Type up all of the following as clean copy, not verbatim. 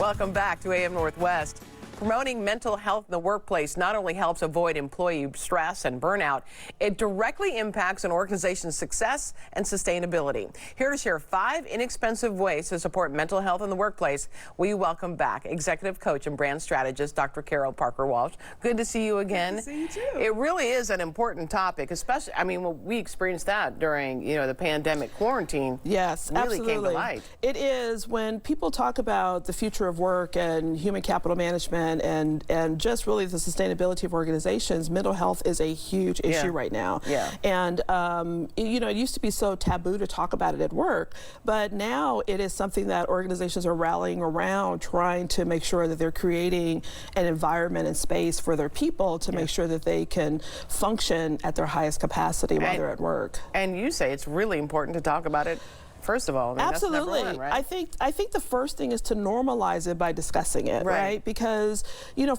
Welcome back to AM Northwest. Promoting mental health in the workplace not only helps avoid employee stress and burnout, it directly impacts an organization's success and sustainability. Here to share 5 inexpensive ways to support mental health in the workplace, we welcome back executive coach and brand strategist, Dr. Carol Parker-Walsh. Good to see you again. Good to see you too. It really is an important topic, especially, I mean, we experienced that during, the pandemic quarantine. Yes, really absolutely. Came to light. It is when people talk about the future of work and human capital management and just really the sustainability of organizations, mental health is a huge issue right now. Yeah. And, it used to be so taboo to talk about it at work, but now it is something that organizations are rallying around, trying to make sure that they're creating an environment and space for their people to make sure that they can function at their highest capacity while they're at work. And you say it's really important to talk about it. First of all, absolutely. That's number one, right? I think the first thing is to normalize it by discussing it, right? Because,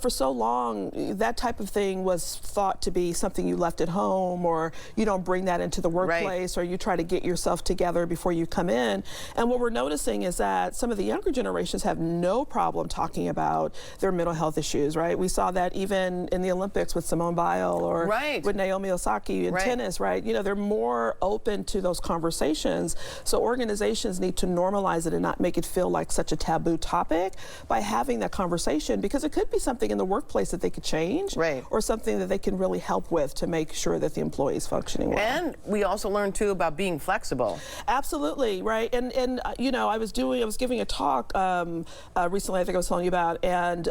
for so long, that type of thing was thought to be something you left at home, or you don't bring that into the workplace, or you try to get yourself together before you come in. And what we're noticing is that some of the younger generations have no problem talking about their mental health issues, right? We saw that even in the Olympics with Simone Biles or with Naomi Osaka in tennis, right? They're more open to those conversations. So organizations need to normalize it and not make it feel like such a taboo topic by having that conversation, because it could be something in the workplace that they could change, or something that they can really help with to make sure that the employee is functioning well. And we also learned too about being flexible. Absolutely, right. And I was giving a talk recently, I think I was telling you about, and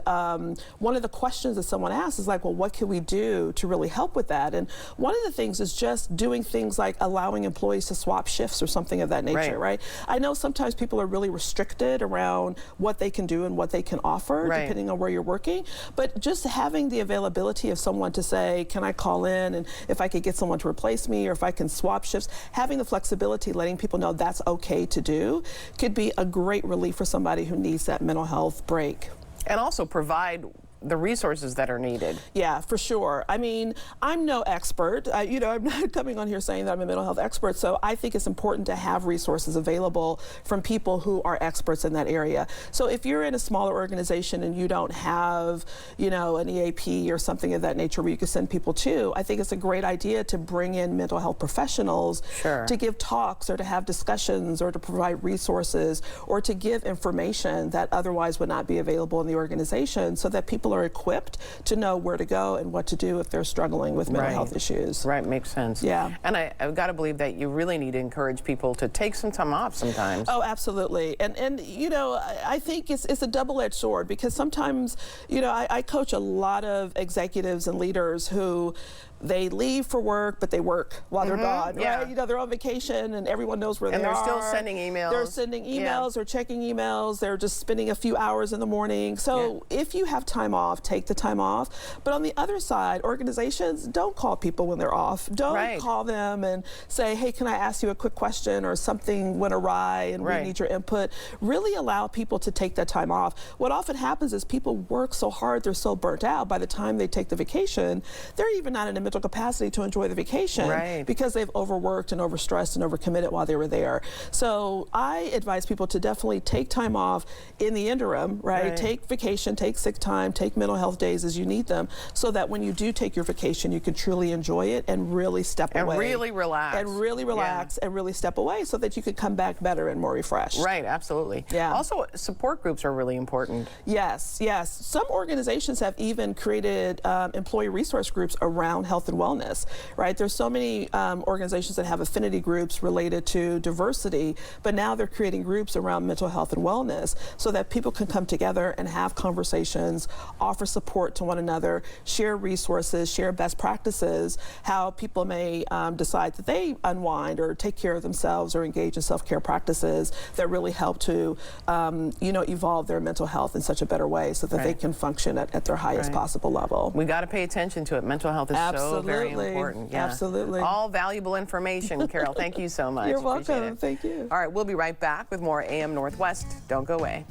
one of the questions that someone asked is like, well, what can we do to really help with that? And one of the things is just doing things like allowing employees to swap shifts or something of that nature. Right. I know sometimes people are really restricted around what they can do and what they can offer, depending on where you're working. But just having the availability of someone to say, can I call in, and if I could get someone to replace me, or if I can swap shifts, having the flexibility, letting people know that's okay to do, could be a great relief for somebody who needs that mental health break. And also provide the resources that are needed. Yeah, for sure. I mean, I'm no expert. I'm not coming on here saying that I'm a mental health expert, so I think it's important to have resources available from people who are experts in that area. So if you're in a smaller organization and you don't have, an EAP or something of that nature where you can send people to, I think it's a great idea to bring in mental health professionals to give talks or to have discussions or to provide resources or to give information that otherwise would not be available in the organization, so that people are equipped to know where to go and what to do if they're struggling with mental health issues. Right, makes sense. Yeah. And I've got to believe that you really need to encourage people to take some time off sometimes. Oh, absolutely. And I think it's a double-edged sword, because sometimes, I coach a lot of executives and leaders who they leave for work, but they work while they're gone, right? They're on vacation and everyone knows where they are. And they're still sending emails. They're sending emails or checking emails. They're just spending a few hours in the morning. So if you have time off, take the time off. But on the other side, organizations, don't call people when they're off. Don't call them and say, hey, can I ask you a quick question, or something went awry and we need your input. Really allow people to take that time off. What often happens is people work so hard, they're so burnt out, by the time they take the vacation, they're even not in a mental capacity to enjoy the vacation because they've overworked and overstressed and overcommitted while they were there. So I advise people to definitely take time off in the interim, Take vacation, take sick time, take mental health days as you need them, so that when you do take your vacation, you can truly enjoy it and really step away. And really relax. And really relax and really step away, so that you can come back better and more refreshed. Right, absolutely. Yeah. Also, support groups are really important. Yes, yes. Some organizations have even created employee resource groups around health and wellness, right? There's so many organizations that have affinity groups related to diversity, but now they're creating groups around mental health and wellness, so that people can come together and have conversations, offer support to one another, share resources, share best practices, how people may decide that they unwind or take care of themselves or engage in self-care practices that really help to, evolve their mental health in such a better way, so that they can function at their highest possible level. We got to pay attention to it. Mental health is so very important. Yeah. Absolutely. All valuable information. Carol, thank you so much. You're welcome. Thank you. All right, we'll be right back with more AM Northwest. Don't go away.